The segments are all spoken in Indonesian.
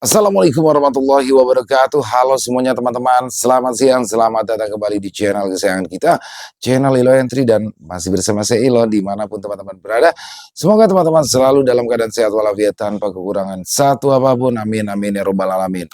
Assalamualaikum warahmatullahi wabarakatuh. Halo semuanya teman-teman, selamat siang, selamat datang kembali di channel kesayangan kita, channel Ilo Entry, dan masih bersama saya Ilo dimanapun teman-teman berada. Semoga teman-teman selalu dalam keadaan sehat walafiat tanpa kekurangan satu apapun, amin amin ya robbal alamin.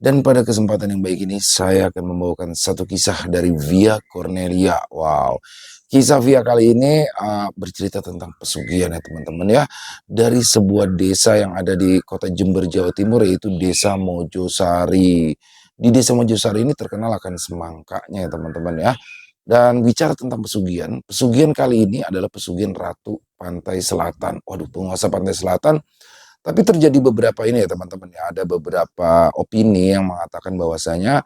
Dan pada kesempatan yang baik ini saya akan membawakan satu kisah dari Via Cornelia. Wow, kisah Via kali ini bercerita tentang pesugihan ya teman-teman ya, dari sebuah desa yang ada di kota Jember, Jawa Timur, yaitu Desa Mojosari. Di Desa Mojosari ini terkenal akan semangkanya ya teman-teman ya. Dan bicara tentang pesugihan, pesugihan kali ini adalah pesugihan Ratu Pantai Selatan. Waduh, penguasa Pantai Selatan. Tapi terjadi beberapa ini ya teman-teman ya, ada beberapa opini yang mengatakan bahwasanya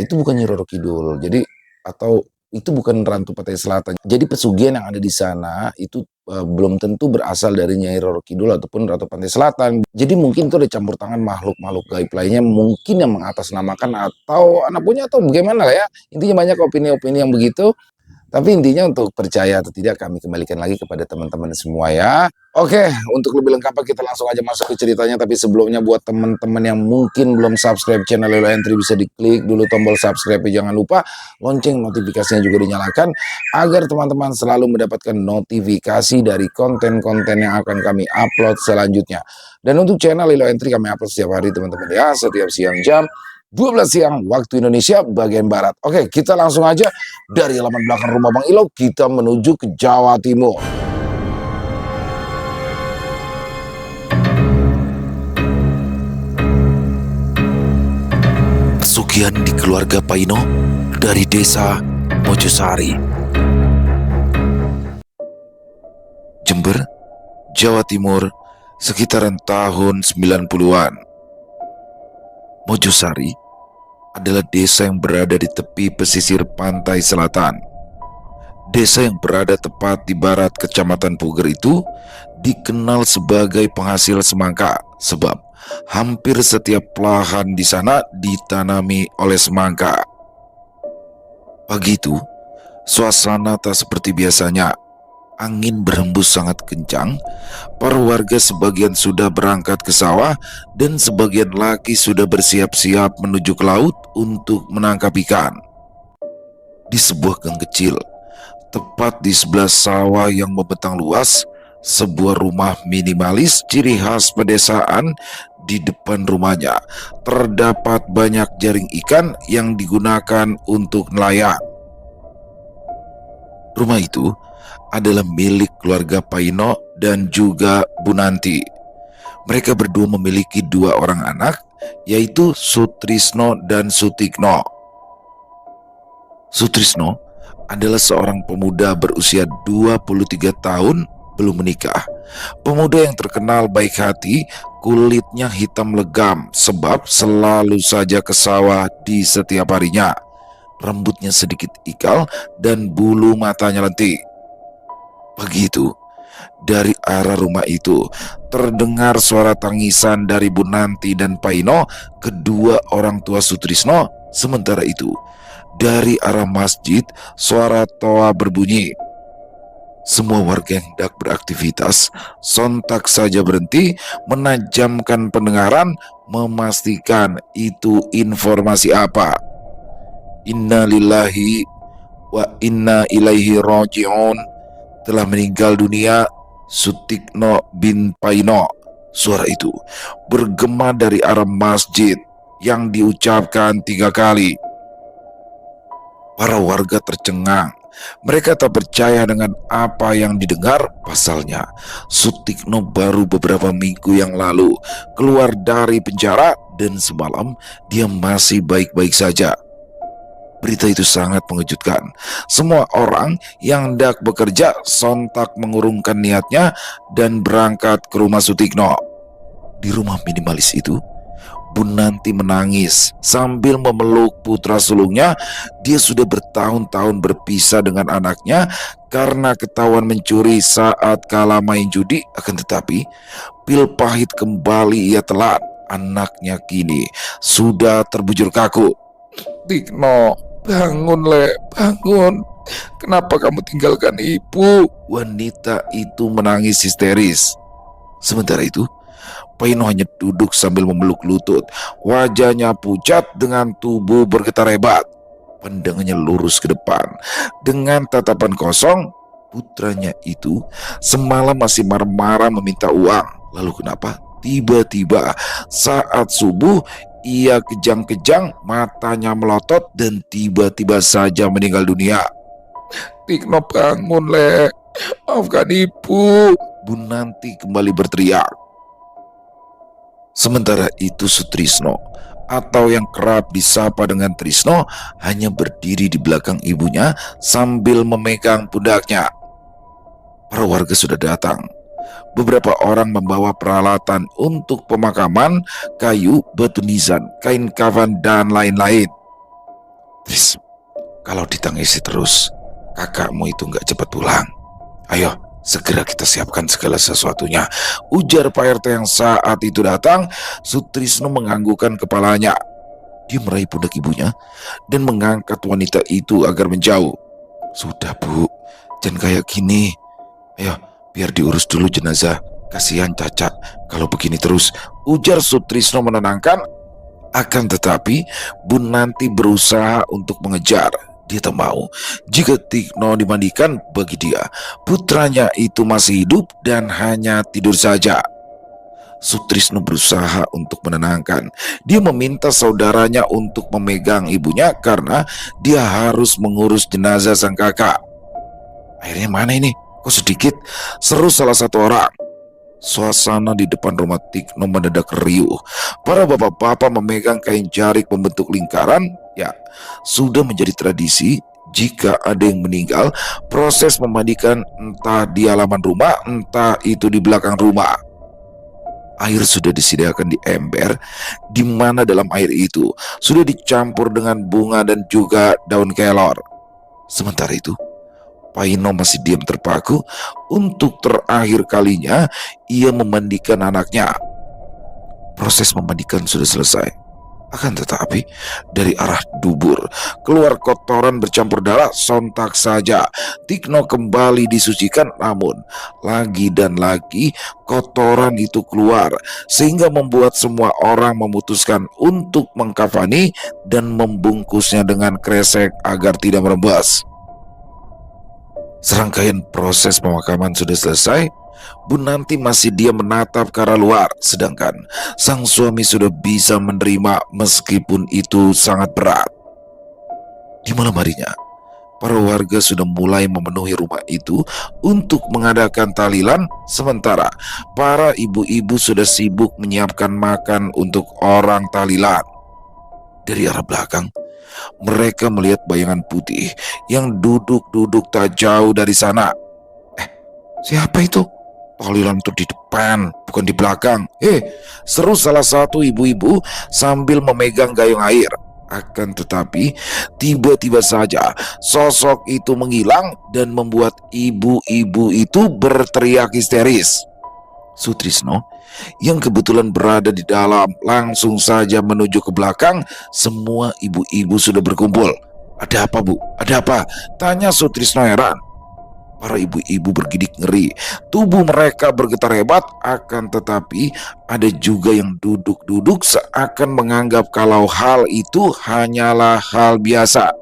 itu bukan Nyi Roro Kidul. Jadi atau itu bukan Ratu Pantai Selatan. Jadi pesugihan yang ada di sana itu belum tentu berasal dari Nyai Roro Kidul ataupun Ratu Pantai Selatan. Jadi mungkin itu ada campur tangan makhluk-makhluk gaib lainnya mungkin yang mengatasnamakan atau anak punya atau bagaimana lah ya. Intinya banyak opini-opini yang begitu. Tapi intinya untuk percaya atau tidak kami kembalikan lagi kepada teman-teman semua ya. Oke, untuk lebih lengkapnya kita langsung aja masuk ke ceritanya. Tapi sebelumnya buat teman-teman yang mungkin belum subscribe channel Ilo Entry, bisa diklik dulu tombol subscribe. Jangan lupa lonceng notifikasinya juga dinyalakan agar teman-teman selalu mendapatkan notifikasi dari konten-konten yang akan kami upload selanjutnya. Dan untuk channel Ilo Entry kami upload setiap hari teman-teman ya, setiap siang jam 12 siang waktu Indonesia bagian Barat. Oke, kita langsung aja dari halaman belakang rumah Bang Ilo, kita menuju ke Jawa Timur. Pesugihan di keluarga Paino dari Desa Mojosari, Jember, Jawa Timur, sekitaran tahun 90-an. Mojosari adalah desa yang berada di tepi pesisir pantai selatan. Desa yang berada tepat di barat Kecamatan Puger itu dikenal sebagai penghasil semangka sebab hampir setiap lahan di sana ditanami oleh semangka. Pagi itu, suasana tak seperti biasanya. Angin berhembus sangat kencang. Para warga sebagian sudah berangkat ke sawah dan sebagian lagi sudah bersiap-siap menuju ke laut untuk menangkap ikan. Di sebuah gang kecil, tepat di sebelah sawah yang membentang luas, sebuah rumah minimalis ciri khas pedesaan. Di depan rumahnya terdapat banyak jaring ikan yang digunakan untuk nelayan. Rumah itu adalah milik keluarga Paino dan juga Bu Nanti. Mereka berdua memiliki dua orang anak, yaitu Sutrisno dan Sutikno. Sutrisno adalah seorang pemuda berusia 23 tahun, belum menikah. Pemuda yang terkenal baik hati, kulitnya hitam legam sebab selalu saja ke sawah di setiap harinya. Rambutnya sedikit ikal dan bulu matanya lentik. Pagi itu, dari arah rumah itu terdengar suara tangisan dari Bu Nanti dan Paino, kedua orang tua Sutrisno. Sementara itu, dari arah masjid suara toa berbunyi. Semua warga yang hendak beraktivitas sontak saja berhenti, menajamkan pendengaran, memastikan itu informasi apa. Inna lillahi wa inna ilaihi raji'un. Telah meninggal dunia Sutikno bin Paino. Suara itu bergema dari arah masjid yang diucapkan 3 kali. Para warga tercengang. Mereka tak percaya dengan apa yang didengar. Pasalnya, Sutikno baru beberapa minggu yang lalu keluar dari penjara dan semalam dia masih baik-baik saja. Berita itu sangat mengejutkan. Semua orang yang hendak bekerja sontak mengurungkan niatnya dan berangkat ke rumah Sutikno. Di rumah minimalis itu, Bu Nanti menangis sambil memeluk putra sulungnya. Dia sudah bertahun-tahun berpisah dengan anaknya karena ketahuan mencuri saat kala main judi. Akan tetapi, pil pahit kembali ia telan. Anaknya kini sudah terbujur kaku. Tikno, bangun Le, bangun. Kenapa kamu tinggalkan ibu? Wanita itu menangis histeris. Sementara itu, Paino hanya duduk sambil memeluk lutut. Wajahnya pucat dengan tubuh bergetar hebat. Pandangannya lurus ke depan. Dengan tatapan kosong, putranya itu semalam masih marah-marah meminta uang. Lalu kenapa? Tiba-tiba saat subuh ia kejang-kejang, matanya melotot dan tiba-tiba saja meninggal dunia. "Tikno, bangun, Le. Maafkan ibu." Bunanti kembali berteriak. Sementara itu Sutrisno, atau yang kerap disapa dengan Trisno, hanya berdiri di belakang ibunya sambil memegang pundaknya. Para warga sudah datang. Beberapa orang membawa peralatan untuk pemakaman, kayu, batu nisan, kain kafan, dan lain-lain. "Tris, kalau ditangisi terus, kakakmu itu nggak cepat pulang. Ayo, segera kita siapkan segala sesuatunya," ujar Pak RT yang saat itu datang. Sutrisno menganggukkan kepalanya. Dia meraih pundak ibunya dan mengangkat wanita itu agar menjauh. "Sudah, Bu, jangan kayak gini. Ayo, biar diurus dulu jenazah. Kasihan Caca kalau begini terus," ujar Sutrisno menenangkan. Akan tetapi Bunanti berusaha untuk mengejar. Dia tak mau jika Tikno dimandikan. Bagi dia, putranya itu masih hidup dan hanya tidur saja. Sutrisno berusaha untuk menenangkan. Dia meminta saudaranya untuk memegang ibunya karena dia harus mengurus jenazah sang kakak. "Airnya mana ini? Kok sedikit?" seru salah satu orang. Suasana di depan rumah Tikno mendadak riuh. Para bapak-bapak memegang kain jarik membentuk lingkaran. Ya, sudah menjadi tradisi jika ada yang meninggal, proses memandikan entah di halaman rumah, entah itu di belakang rumah. Air sudah disediakan di ember, di mana dalam air itu sudah dicampur dengan bunga dan juga daun kelor. Sementara itu, Paino masih diam terpaku. Untuk terakhir kalinya ia memandikan anaknya. Proses memandikan sudah selesai. Akan tetapi dari arah dubur keluar kotoran bercampur darah. Sontak saja Tikno kembali disucikan, namun lagi dan lagi kotoran itu keluar, sehingga membuat semua orang memutuskan untuk mengkafani dan membungkusnya dengan kresek agar tidak merembes. Serangkaian proses pemakaman sudah selesai. Bunanti masih diam menatap ke arah luar, sedangkan sang suami sudah bisa menerima meskipun itu sangat berat. Di malam harinya, para warga sudah mulai memenuhi rumah itu untuk mengadakan tahlilan, sementara para ibu-ibu sudah sibuk menyiapkan makan untuk orang tahlilan. Dari arah belakang, mereka melihat bayangan putih yang duduk-duduk tak jauh dari sana. Siapa itu? Tahlilan itu di depan, bukan di belakang. Seru salah satu ibu-ibu sambil memegang gayung air. Akan tetapi, tiba-tiba saja sosok itu menghilang dan membuat ibu-ibu itu berteriak histeris. Sutrisno yang kebetulan berada di dalam langsung saja menuju ke belakang. Semua ibu-ibu sudah berkumpul. "Ada apa, Bu? Ada apa?" tanya Sutrisno heran. Para ibu-ibu bergidik ngeri. Tubuh mereka bergetar hebat. Akan tetapi ada juga yang duduk-duduk seakan menganggap kalau hal itu hanyalah hal biasa.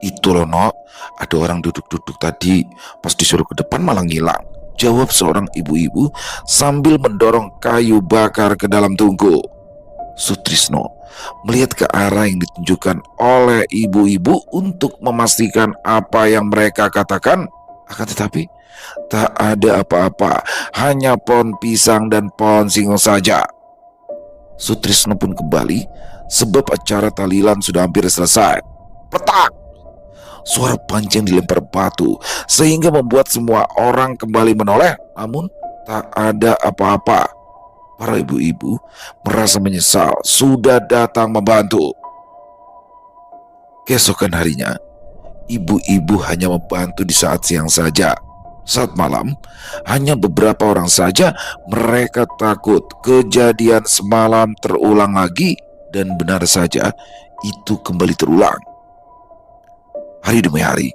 "Itu loh, Nok, ada orang duduk-duduk tadi. Pas disuruh ke depan malah ngilang," jawab seorang ibu-ibu sambil mendorong kayu bakar ke dalam tungku. Sutrisno melihat ke arah yang ditunjukkan oleh ibu-ibu untuk memastikan apa yang mereka katakan. Akan tetapi tak ada apa-apa, hanya pohon pisang dan pohon singo saja. Sutrisno pun kembali sebab acara tahlilan sudah hampir selesai. Petak! Suara pancing dilempar batu sehingga membuat semua orang kembali menoleh, namun tak ada apa-apa. Para ibu-ibu merasa menyesal sudah datang membantu. Keesokan harinya, ibu-ibu hanya membantu di saat siang saja. Saat malam, hanya beberapa orang saja. Mereka takut kejadian semalam terulang lagi, dan benar saja itu kembali terulang. Hari demi hari,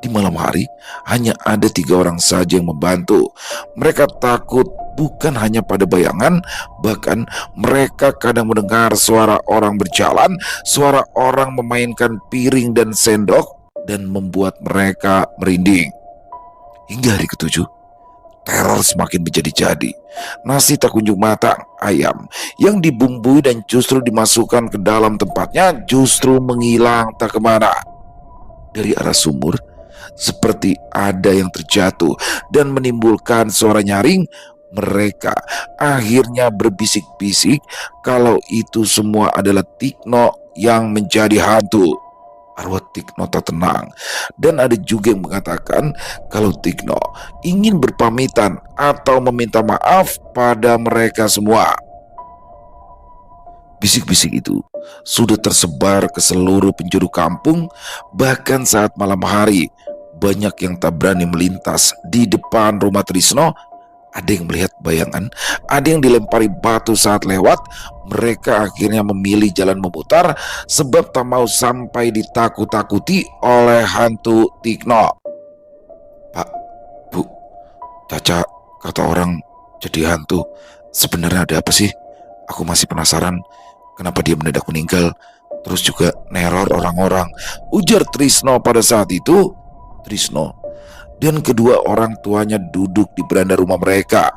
di malam hari hanya ada 3 orang saja yang membantu. Mereka takut Bukan hanya pada bayangan, bahkan mereka kadang mendengar suara orang berjalan, suara orang memainkan piring dan sendok, dan membuat mereka merinding. Hingga hari ketujuh, teror semakin menjadi-jadi. Nasi tak kunjung matang, ayam yang dibumbui dan justru dimasukkan ke dalam tempatnya justru menghilang tak kemana. Dari arah sumur, seperti ada yang terjatuh dan menimbulkan suara nyaring. Mereka akhirnya berbisik-bisik kalau itu semua adalah Tikno yang menjadi hantu. Arwah Tikno tak tenang, dan ada juga yang mengatakan kalau Tikno ingin berpamitan atau meminta maaf pada mereka semua. Bisik-bisik itu sudah tersebar ke seluruh penjuru kampung. Bahkan saat malam hari, banyak yang tak berani melintas di depan rumah Trisno. Ada yang melihat bayangan, ada yang dilempari batu saat lewat. Mereka akhirnya memilih jalan memutar sebab tak mau sampai ditakut-takuti oleh hantu Tikno. Pak, Bu, Caca kata orang jadi hantu. Sebenarnya ada apa sih? Aku masih penasaran kenapa dia mendadak meninggal, terus juga neror orang-orang, ujar Trisno pada saat itu. Trisno dan kedua orang tuanya duduk di beranda rumah mereka.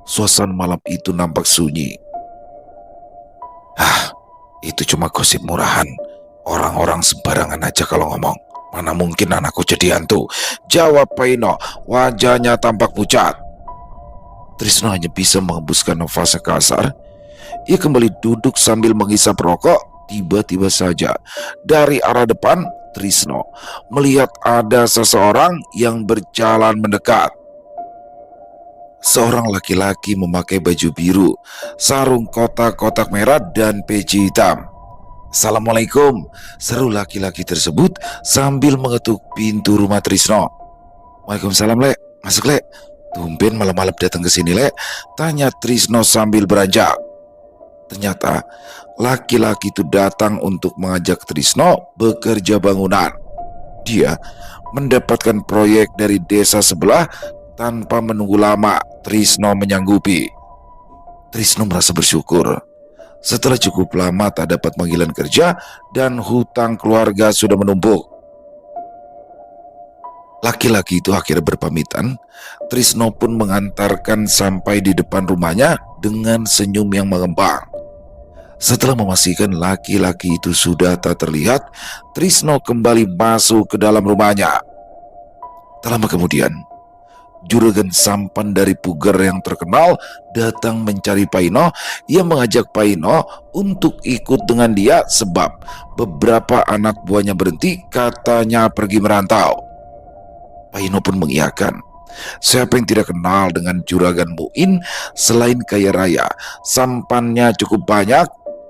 Suasana malam itu nampak sunyi. Itu cuma gosip murahan. Orang-orang sembarangan aja kalau ngomong. Mana mungkin anakku jadi hantu, jawab Paino, wajahnya tampak pucat. Trisno hanya bisa menghembuskan nafasnya kasar. Ia kembali duduk sambil menghisap rokok. Tiba-tiba saja dari arah depan Trisno melihat ada seseorang yang berjalan mendekat. Seorang laki-laki memakai baju biru, sarung kotak-kotak merah dan peci hitam. "Assalamualaikum," seru laki-laki tersebut sambil mengetuk pintu rumah Trisno. "Waalaikumsalam, Lek. Masuk, Lek. Tumben malam-malam datang ke sini, Lek?" tanya Trisno sambil beranjak. Ternyata laki-laki itu datang untuk mengajak Trisno bekerja bangunan. Dia mendapatkan proyek dari desa sebelah. Tanpa menunggu lama, Trisno menyanggupi. Trisno merasa bersyukur. Setelah cukup lama tak dapat panggilan kerja dan hutang keluarga sudah menumpuk. Laki-laki itu akhirnya berpamitan. Trisno pun mengantarkan sampai di depan rumahnya dengan senyum yang mengembang. Setelah memastikan laki-laki itu sudah tak terlihat, Trisno kembali masuk ke dalam rumahnya. Tak lama kemudian, juragan sampan dari Puger yang terkenal datang mencari Paino. Ia mengajak Paino untuk ikut dengan dia sebab beberapa anak buahnya berhenti, katanya pergi merantau. Paino pun mengiyakan. Siapa yang tidak kenal dengan juragan Muin? Selain kaya raya, sampannya cukup banyak.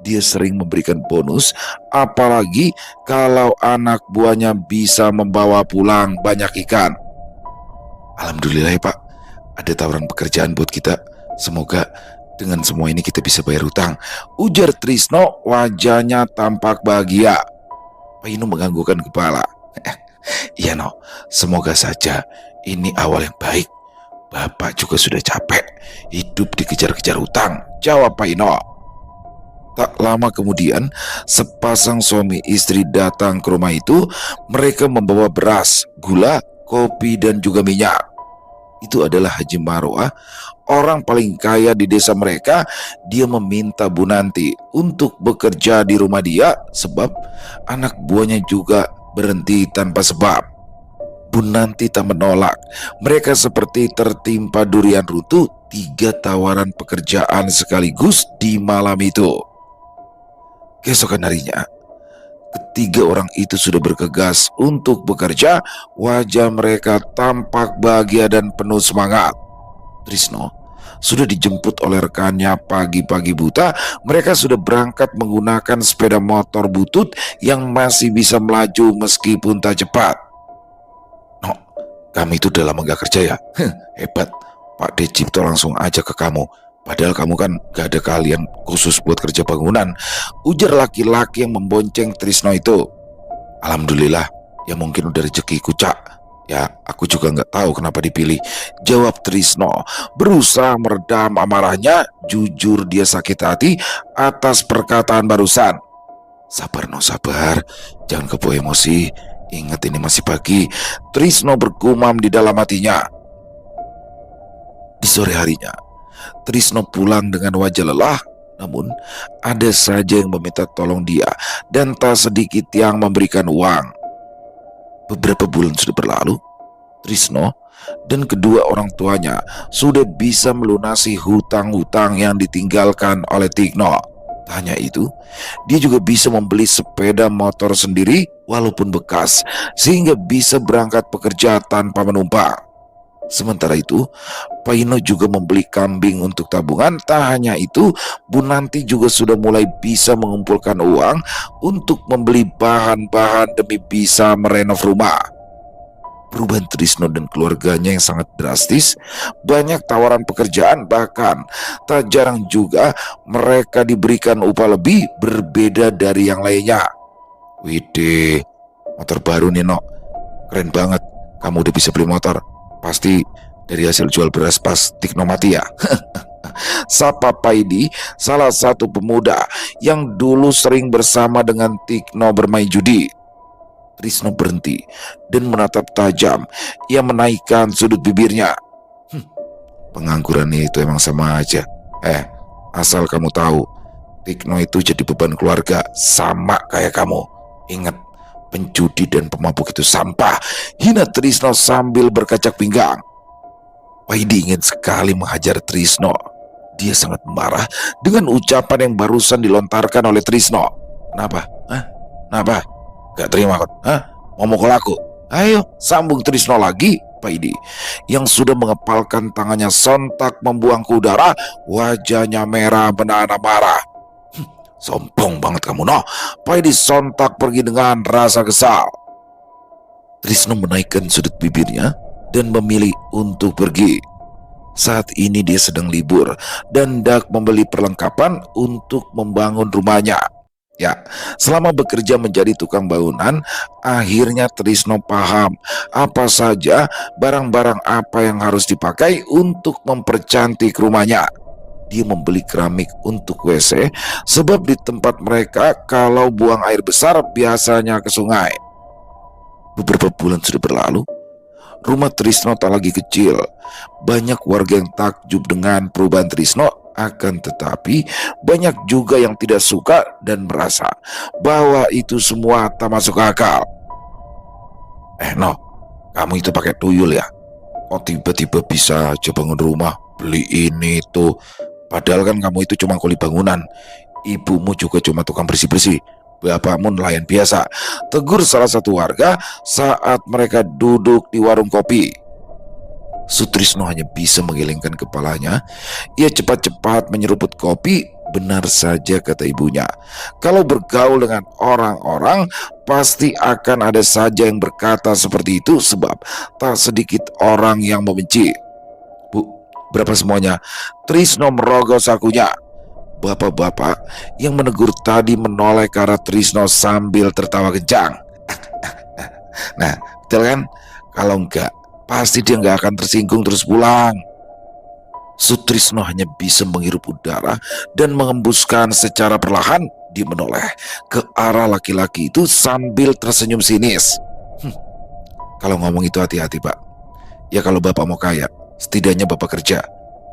Dia sering memberikan bonus, apalagi kalau anak buahnya bisa membawa pulang banyak ikan. "Alhamdulillah ya Pak, ada tawaran pekerjaan buat kita. Semoga dengan semua ini kita bisa bayar hutang," ujar Trisno, wajahnya tampak bahagia. Paino menganggukkan kepala. "Iya no, semoga saja ini awal yang baik. Bapak juga sudah capek hidup dikejar-kejar hutang," jawab Paino. Tak lama kemudian, sepasang suami istri datang ke rumah itu. Mereka membawa beras, gula, kopi, dan juga minyak. Itu adalah Haji Marwah, orang paling kaya di desa mereka. Dia meminta Bu Nanti untuk bekerja di rumah dia sebab anak buahnya juga berhenti tanpa sebab. Bu Nanti tak menolak. Mereka seperti tertimpa durian runtuh. 3 tawaran pekerjaan sekaligus di malam itu. Keesokan harinya, ketiga orang itu sudah bergegas untuk bekerja. Wajah mereka tampak bahagia dan penuh semangat. Trisno sudah dijemput oleh rekannya pagi-pagi buta. Mereka sudah berangkat menggunakan sepeda motor butut yang masih bisa melaju meskipun tak cepat. "No, kami itu udah lama gak kerja ya." "Hebat, Pak Decipto langsung aja ke kamu. Padahal kamu kan gak ada keahlian khusus buat kerja bangunan," ujar laki-laki yang membonceng Trisno itu. "Alhamdulillah, ya mungkin udah rezekiku, Cak." Ya, aku juga nggak tahu kenapa dipilih, jawab Trisno. Berusaha meredam amarahnya, jujur dia sakit hati atas perkataan barusan. Sabar no, sabar. Jangan kebawa emosi. Ingat ini masih pagi. Trisno bergumam di dalam hatinya. Di sore harinya, Trisno pulang dengan wajah lelah. Namun, ada saja yang meminta tolong dia dan tak sedikit yang memberikan uang. Beberapa bulan sudah berlalu. Trisno dan kedua orang tuanya sudah bisa melunasi hutang-hutang yang ditinggalkan oleh Tigno. Tak hanya itu, dia juga bisa membeli sepeda motor sendiri walaupun bekas, sehingga bisa berangkat bekerja tanpa menumpang. Sementara itu, Paino juga membeli kambing untuk tabungan. Tak hanya itu, Bu Nanti juga sudah mulai bisa mengumpulkan uang untuk membeli bahan-bahan demi bisa merenov rumah. Perubahan Trisno dan keluarganya yang sangat drastis, banyak tawaran pekerjaan, bahkan tak jarang juga mereka diberikan upah lebih berbeda dari yang lainnya. Widih, motor baru nih Nok, keren banget, kamu udah bisa beli motor. Pasti dari hasil jual beras pas Tigno mati ya. Sapa Paidi, salah satu pemuda yang dulu sering bersama dengan Tigno bermain judi. Trisno berhenti dan menatap tajam. Ia menaikkan sudut bibirnya. Pengangguran itu emang sama aja. Asal kamu tahu, Tigno itu jadi beban keluarga sama kayak kamu. Ingat, penjudi dan pemabuk itu sampah, hina Trisno sambil berkacak pinggang. Paidi ingin sekali menghajar Trisno. Dia sangat marah dengan ucapan yang barusan dilontarkan oleh Trisno. Kenapa? Kenapa? Gak terima kan? Mau mukul aku? Ayo, sambung Trisno lagi. Paidi yang sudah mengepalkan tangannya sontak membuang ke udara, wajahnya merah menahan amarah. Sombong banget kamu, no. Paidi sontak pergi dengan rasa kesal. Trisno menaikkan sudut bibirnya dan memilih untuk pergi. Saat ini dia sedang libur dan hendak membeli perlengkapan untuk membangun rumahnya. Ya, selama bekerja menjadi tukang bangunan, akhirnya Trisno paham apa saja barang-barang apa yang harus dipakai untuk mempercantik rumahnya. Dia membeli keramik untuk WC sebab di tempat mereka kalau buang air besar biasanya ke sungai. Beberapa bulan sudah berlalu. Rumah Trisno tak lagi kecil. Banyak warga yang takjub dengan perubahan Trisno, akan tetapi banyak juga yang tidak suka dan merasa bahwa itu semua tak masuk akal. No, kamu itu pakai tuyul ya? Kok tiba-tiba bisa aja bangun rumah, beli ini itu? Padahal kan kamu itu cuma kuli bangunan. Ibumu juga cuma tukang bersih-bersih. Bapakmu nelayan biasa, tegur salah satu warga saat mereka duduk di warung kopi. Sutrisno hanya bisa menggelengkan kepalanya. Ia cepat-cepat menyeruput kopi. Benar saja kata ibunya, kalau bergaul dengan orang-orang pasti akan ada saja yang berkata seperti itu, sebab tak sedikit orang yang membenci. Bu, berapa semuanya? Trisno merogoh sakunya. Bapak-bapak yang menegur tadi menoleh ke arah Trisno sambil tertawa kencang. Nah, betul kan? Kalau enggak, pasti dia enggak akan tersinggung terus pulang. Sutrisno hanya bisa menghirup udara dan mengembuskan secara perlahan. Dia menoleh ke arah laki-laki itu sambil tersenyum sinis. Kalau ngomong itu hati-hati Pak. Ya kalau Bapak mau kaya, setidaknya Bapak kerja,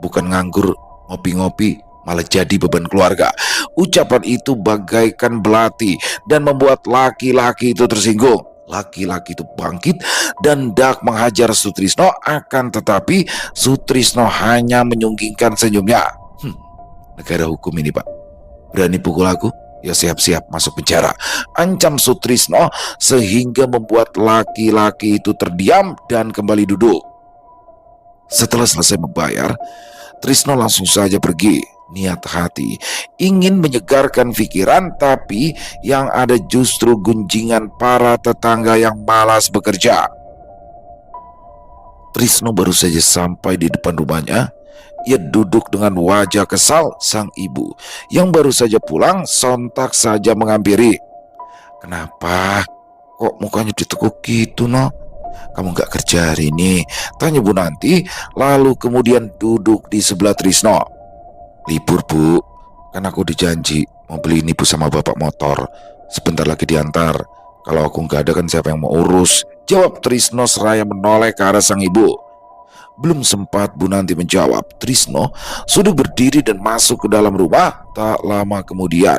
bukan nganggur ngopi-ngopi malah jadi beban keluarga. Ucapan itu bagaikan belati dan membuat laki-laki itu tersinggung. Laki-laki itu bangkit dan hendak menghajar Sutrisno, akan tetapi Sutrisno hanya menyunggingkan senyumnya. Negara hukum ini Pak, berani pukul aku? Ya siap-siap masuk penjara, ancam Sutrisno, sehingga membuat laki-laki itu terdiam dan kembali duduk. Setelah selesai membayar, Trisno langsung saja pergi. Niat hati ingin menyegarkan pikiran, tapi yang ada justru gunjingan para tetangga yang malas bekerja. Trisno baru saja sampai di depan rumahnya. Ia duduk dengan wajah kesal. Sang ibu yang baru saja pulang sontak saja menghampiri. Kenapa? Kok mukanya ditekuk gitu, no? Kamu nggak kerja hari ini? Tanya Bu Nanti, lalu kemudian duduk di sebelah Trisno. Libur Bu, kan aku dijanji mau beli ini Bu sama bapak motor. Sebentar lagi diantar. Kalau aku nggak ada kan siapa yang mau urus? Jawab Trisno seraya menoleh ke arah sang ibu. Belum sempat Bu Nanti menjawab, Trisno sudah berdiri dan masuk ke dalam rumah. Tak lama kemudian,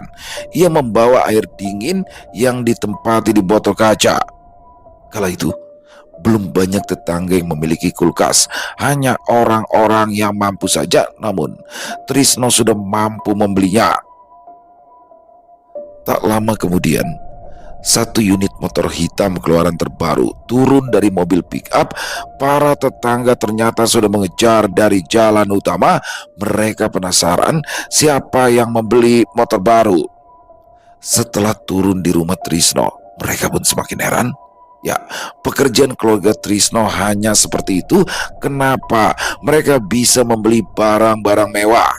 ia membawa air dingin yang ditempati di botol kaca. Kala itu, belum banyak tetangga yang memiliki kulkas, hanya orang-orang yang mampu saja. Namun, Trisno sudah mampu membelinya. Tak lama kemudian, satu unit motor hitam keluaran terbaru turun dari mobil pick-up. Para tetangga ternyata sudah mengejar dari jalan utama. Mereka penasaran siapa yang membeli motor baru. Setelah turun di rumah Trisno, mereka pun semakin heran. Ya, pekerjaan keluarga Trisno hanya seperti itu. Kenapa mereka bisa membeli barang-barang mewah?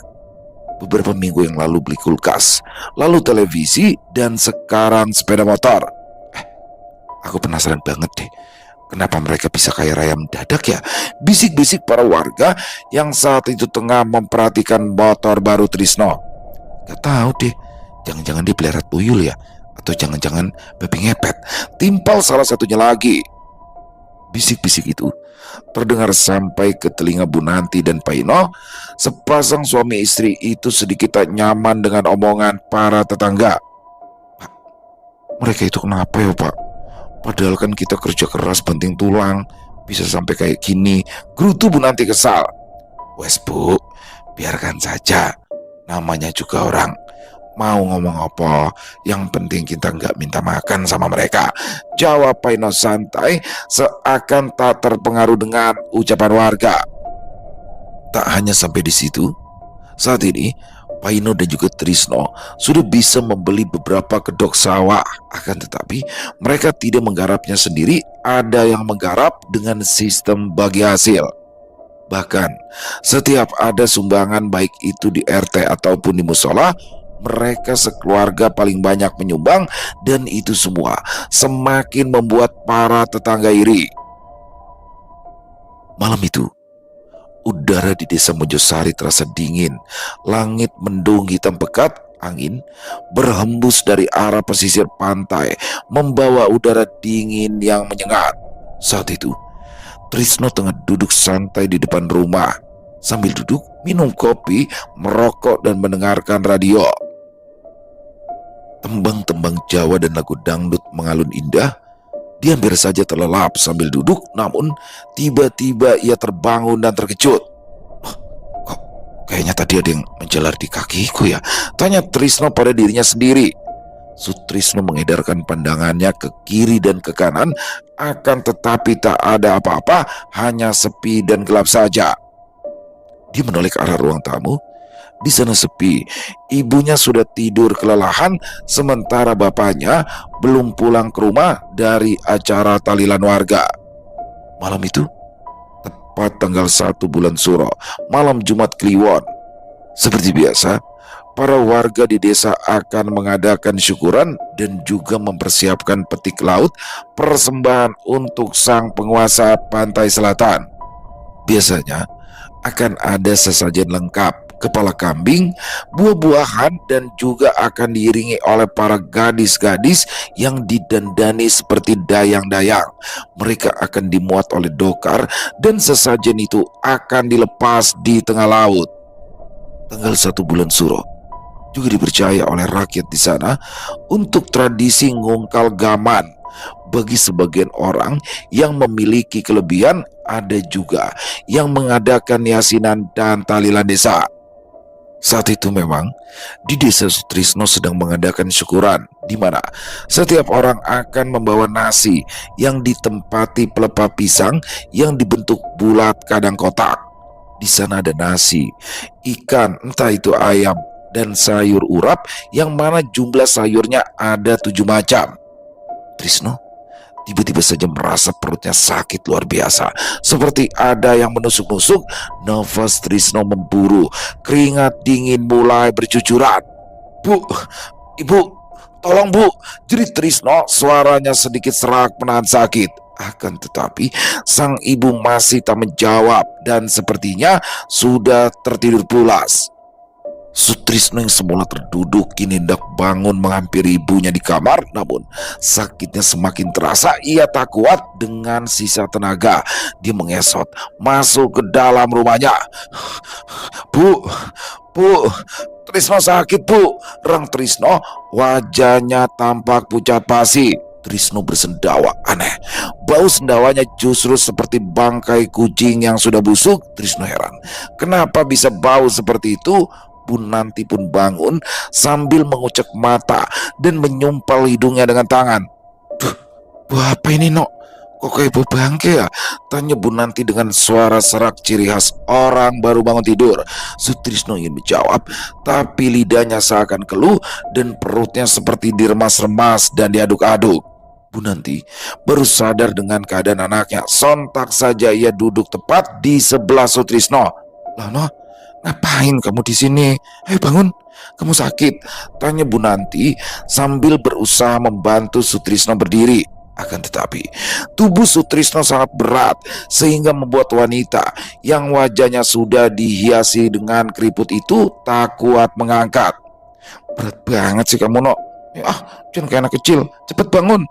Beberapa minggu yang lalu beli kulkas, lalu televisi, dan sekarang sepeda motor. Aku penasaran banget deh, kenapa mereka bisa kaya raya mendadak ya? Bisik-bisik para warga yang saat itu tengah memperhatikan motor baru Trisno. Gak tahu deh, jangan-jangan dipelihara tuyul ya? Atau jangan-jangan babi ngepet timpal salah satunya lagi. Bisik-bisik itu terdengar sampai ke telinga Bu Nanti dan Pak Ino. Sepasang suami istri itu sedikit tak nyaman dengan omongan para tetangga. Pak, mereka itu kenapa ya Pak? Padahal kan kita kerja keras banting tulang, bisa sampai kayak gini. Gerutu Bu Nanti kesal. Wes Bu, biarkan saja. Namanya juga orang. Mau ngomong apa, yang penting kita nggak minta makan sama mereka. Jawab Pak Ino santai, seakan tak terpengaruh dengan ucapan warga. Tak hanya sampai di situ, saat ini Pak Ino dan juga Trisno sudah bisa membeli beberapa kedok sawah. Akan tetapi mereka tidak menggarapnya sendiri, ada yang menggarap dengan sistem bagi hasil. Bahkan setiap ada sumbangan baik itu di RT ataupun di musola, mereka sekeluarga paling banyak menyumbang, dan itu semua semakin membuat para tetangga iri. Malam itu, udara di desa Mojosari terasa dingin. Langit mendung hitam pekat, angin berhembus dari arah pesisir pantai, membawa udara dingin yang menyengat. Saat itu, Trisno tengah duduk santai di depan rumah. Sambil duduk, minum kopi, merokok, dan mendengarkan radio. Tembang-tembang Jawa dan lagu dangdut mengalun indah. Dia hampir saja terlelap sambil duduk, namun tiba-tiba ia terbangun dan terkejut. Kok kayaknya tadi ada yang menjalar di kakiku ya? Tanya Trisno pada dirinya sendiri. Sutrisno mengedarkan pandangannya ke kiri dan ke kanan, akan tetapi tak ada apa-apa, hanya sepi dan gelap saja. Dia menoleh ke arah ruang tamu. Di sana sepi, ibunya sudah tidur kelelahan, sementara bapaknya belum pulang ke rumah dari acara tahlilan warga. Malam itu, tepat tanggal 1 bulan Suro, malam Jumat Kliwon. Seperti biasa, para warga di desa akan mengadakan syukuran dan juga mempersiapkan petik laut, persembahan untuk sang penguasa pantai selatan. Biasanya akan ada sesajen lengkap, kepala kambing, buah-buahan, dan juga akan diiringi oleh para gadis-gadis yang didandani seperti dayang-dayang. Mereka akan dimuat oleh dokar dan sesajen itu akan dilepas di tengah laut. Tanggal 1 bulan Suro juga dipercaya oleh rakyat di sana untuk tradisi ngungkal gaman. Bagi sebagian orang yang memiliki kelebihan, ada juga yang mengadakan yasinan dan tahlilan desa. Saat itu memang di desa Sutrisno sedang mengadakan syukuran, di mana setiap orang akan membawa nasi yang ditempati pelepah pisang yang dibentuk bulat kadang kotak. Di sana ada nasi, ikan, entah itu ayam, dan sayur urap yang mana jumlah sayurnya ada 7 macam. Trisno tiba-tiba saja merasa perutnya sakit luar biasa, seperti ada yang menusuk-nusuk. Nafas Trisno memburu, keringat dingin mulai bercucuran. Bu, ibu, Tolong Bu, jerit Trisno, suaranya sedikit serak menahan sakit. Akan tetapi sang ibu masih tak menjawab dan sepertinya sudah tertidur pulas. Sutrisno yang semula terduduk kini hendak bangun menghampiri ibunya di kamar, namun sakitnya semakin terasa. Ia tak kuat. Dengan sisa tenaga dia mengesot masuk ke dalam rumahnya. Bu, Bu, Trisno sakit Bu, rang Trisno. Wajahnya tampak pucat pasi. Trisno bersendawa. Aneh, bau sendawanya justru seperti bangkai kucing yang sudah busuk. Trisno heran, kenapa bisa bau seperti itu? Bu Nanti pun bangun sambil mengucek mata dan menyumpal hidungnya dengan tangan. Duh, Bu apa ini Nok? Kok kayak bau bangke ya? Tanya Bu Nanti dengan suara serak ciri khas orang baru bangun tidur. Sutrisno ingin menjawab, tapi lidahnya seakan keluh dan perutnya seperti diremas-remas dan diaduk-aduk. Bu Nanti baru sadar dengan keadaan anaknya. Sontak saja ia duduk tepat di sebelah Sutrisno. Lah Noh, ngapain kamu di sini? Ayo bangun, kamu sakit? Tanya Bu Nanti sambil berusaha membantu Sutrisno berdiri. Akan tetapi tubuh Sutrisno sangat berat sehingga membuat wanita yang wajahnya sudah dihiasi dengan keriput itu tak kuat mengangkat. Berat banget sih kamu Nok. Jangan kayak anak kecil, cepet bangun.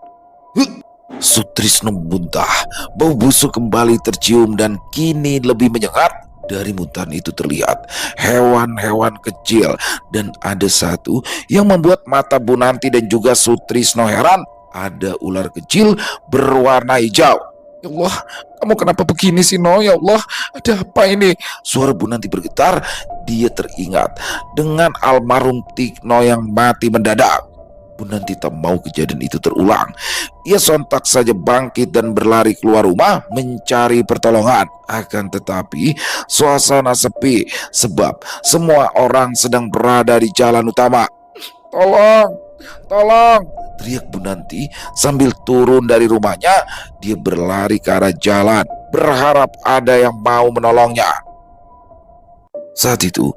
Sutrisno muntah. Bau busuk kembali tercium dan kini lebih menyengat. Dari muntahan itu terlihat hewan-hewan kecil dan ada satu yang membuat mata Bu Nanti dan juga Sutrisno heran. Ada ular kecil berwarna hijau. Ya Allah, kamu kenapa begini sih No? Ya Allah, ada apa ini? Suara Bu Nanti bergetar. Dia teringat dengan almarhum Tikno yang mati mendadak. Bu Nanti tak mau kejadian itu terulang. Ia sontak saja bangkit dan berlari keluar rumah mencari pertolongan. Akan tetapi suasana sepi sebab semua orang sedang berada di jalan utama. Tolong, tolong, teriak Bu Nanti sambil turun dari rumahnya. Dia berlari ke arah jalan berharap ada yang mau menolongnya. Saat itu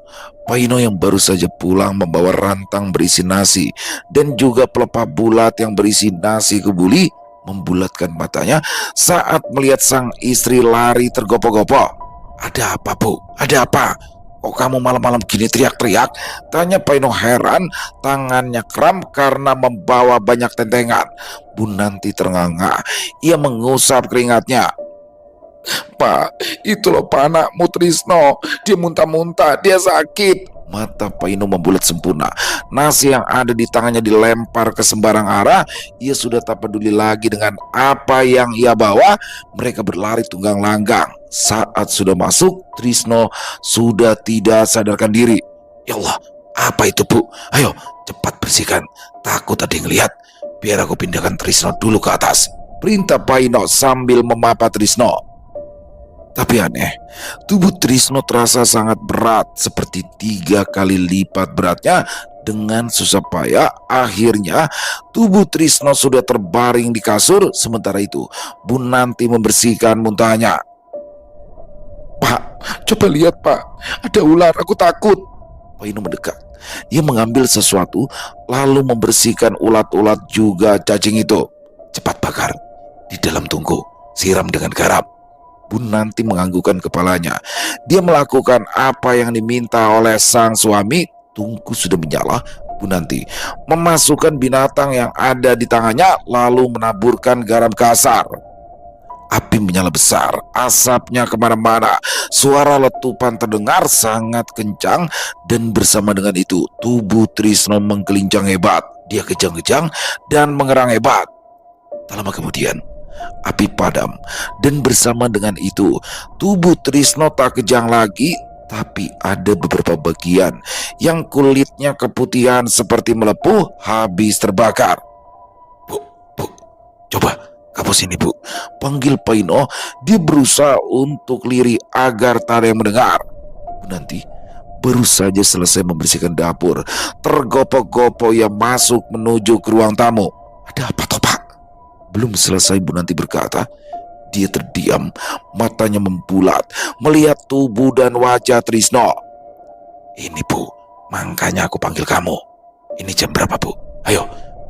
Paino yang baru saja pulang membawa rantang berisi nasi dan juga pelepah bulat yang berisi nasi kebuli membulatkan matanya saat melihat sang istri lari tergopoh-gopoh. Ada apa Bu? Ada apa? Kok kamu malam-malam gini teriak-teriak? Tanya Paino heran. Tangannya kram karena membawa banyak tentengan. Bu Nanti ternganga. Ia mengusap keringatnya. Pak, itu loh Pak anakmu Trisno. Dia muntah-muntah, dia sakit. Mata Paino membulat sempurna. Nasi yang ada di tangannya dilempar ke sembarang arah. Ia sudah tak peduli lagi dengan apa yang ia bawa. Mereka berlari tunggang langgang. Saat sudah masuk, Trisno sudah tidak sadarkan diri. Ya Allah, apa itu Bu? Ayo cepat bersihkan. Takut ada yang lihat. Biar aku pindahkan Trisno dulu ke atas, perintah Paino sambil memapa Trisno. Tapi aneh, tubuh Trisno terasa sangat berat, seperti 3 kali lipat beratnya. Dengan susah payah, akhirnya tubuh Trisno sudah terbaring di kasur. Sementara itu, Bu Nanti membersihkan muntahnya. Pak, coba lihat Pak, ada ular, aku takut. Paino mendekat. Ia mengambil sesuatu, lalu membersihkan ulat-ulat juga cacing itu. Cepat bakar, di dalam tungku, siram dengan garam. Bu Nanti menganggukkan kepalanya. Dia melakukan apa yang diminta oleh sang suami. Tungku sudah menyala. Bu Nanti memasukkan binatang yang ada di tangannya lalu menaburkan garam kasar. Api menyala besar, asapnya kemana-mana. Suara letupan terdengar sangat kencang dan bersama dengan itu tubuh Trisno menggelincang hebat. Dia kejang-kejang dan mengerang hebat. Tak lama kemudian api padam dan bersama dengan itu tubuh Trisno tak kejang lagi, tapi ada beberapa bagian yang kulitnya keputihan seperti melepuh habis terbakar. Bu, coba kamu sini Bu, panggil Paino. Dia berusaha untuk lirih agar tak ada yang mendengar. Bu Nanti baru saja selesai membersihkan dapur, tergopoh-gopoh ia masuk menuju ke ruang tamu. Ada apa toh Pak? Belum selesai Bu Nanti berkata, dia terdiam, matanya membulat melihat tubuh dan wajah Trisno. Ini Bu, makanya aku panggil kamu. Ini jam berapa Bu? Ayo,